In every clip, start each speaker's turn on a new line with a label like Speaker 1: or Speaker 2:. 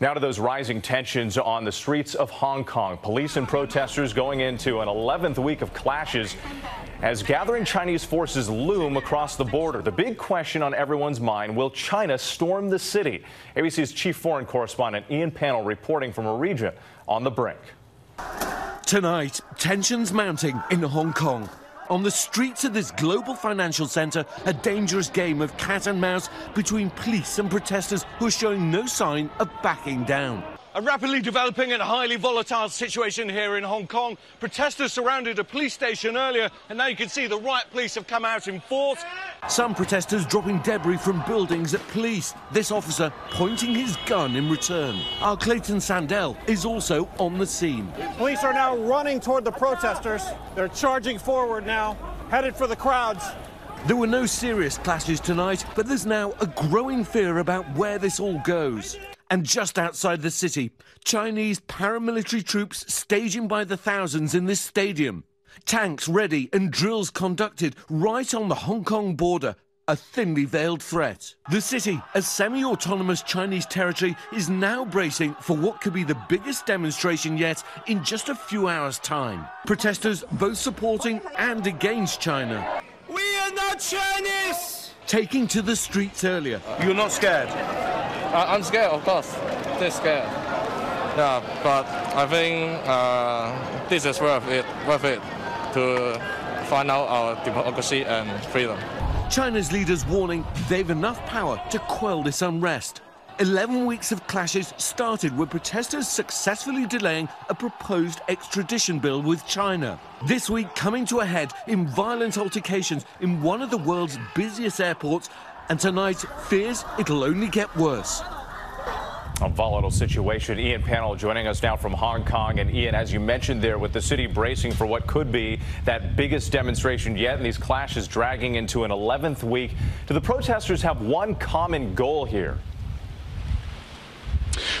Speaker 1: Now to those rising tensions on the streets of Hong Kong. Police and protesters going into an 11th week of clashes as gathering Chinese forces loom across the border. The big question on everyone's mind, will China storm the city? ABC's chief foreign correspondent Ian Pannell reporting from a region on the brink.
Speaker 2: Tonight, tensions mounting in Hong Kong. On the streets of this global financial centre, a dangerous game of cat and mouse between police and protesters who are showing no sign of backing down.
Speaker 3: A rapidly developing and highly volatile situation here in Hong Kong. Protesters surrounded a police station earlier, and now you can see the riot police have come out in force.
Speaker 2: Some protesters dropping debris from buildings at police. This officer pointing his gun in return. Our Clayton Sandell is also on the scene.
Speaker 4: Police are now running toward the protesters. They're charging forward now, headed for the crowds.
Speaker 2: There were no serious clashes tonight, but there's now a growing fear about where this all goes. And just outside the city, Chinese paramilitary troops staging by the thousands in this stadium. Tanks ready and drills conducted right on the Hong Kong border, a thinly veiled threat. The city, a semi-autonomous Chinese territory, is now bracing for what could be the biggest demonstration yet in just a few hours' time. Protesters both supporting and against China.
Speaker 3: We are not Chinese!
Speaker 2: Taking to the streets earlier.
Speaker 3: You're not scared?
Speaker 5: I'm scared, of course. They're scared. Yeah, but I think this is worth it to find out our democracy and freedom.
Speaker 2: China's leaders warning they've enough power to quell this unrest. 11 weeks of clashes started with protesters successfully delaying a proposed extradition bill with China. This week coming to a head in violent altercations in one of the world's busiest airports, and tonight fears it'll only get worse.
Speaker 1: A volatile situation. Ian Pannell joining us now from Hong Kong. And Ian, as you mentioned there, with the city bracing for what could be that biggest demonstration yet, and these clashes dragging into an 11th week, do the protesters have one common goal here?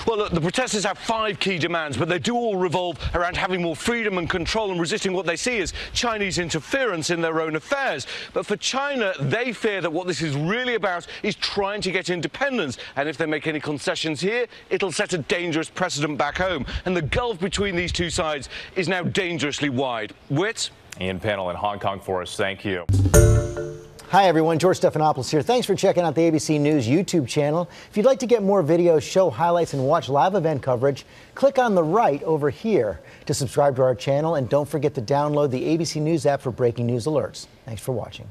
Speaker 3: Well, look, the protesters have 5 key demands, but they do all revolve around having more freedom and control and resisting what they see as Chinese interference in their own affairs. But for China, they fear that what this is really about is trying to get independence. And if they make any concessions here, it'll set a dangerous precedent back home. And the gulf between these two sides is now dangerously wide. Whit?
Speaker 1: Ian Pannell in Hong Kong for us. Thank you.
Speaker 6: Hi, everyone. George Stephanopoulos here. Thanks for checking out the ABC News YouTube channel. If you'd like to get more videos, show highlights, and watch live event coverage, click on the right over here to subscribe to our channel. And don't forget to download the ABC News app for breaking news alerts. Thanks for watching.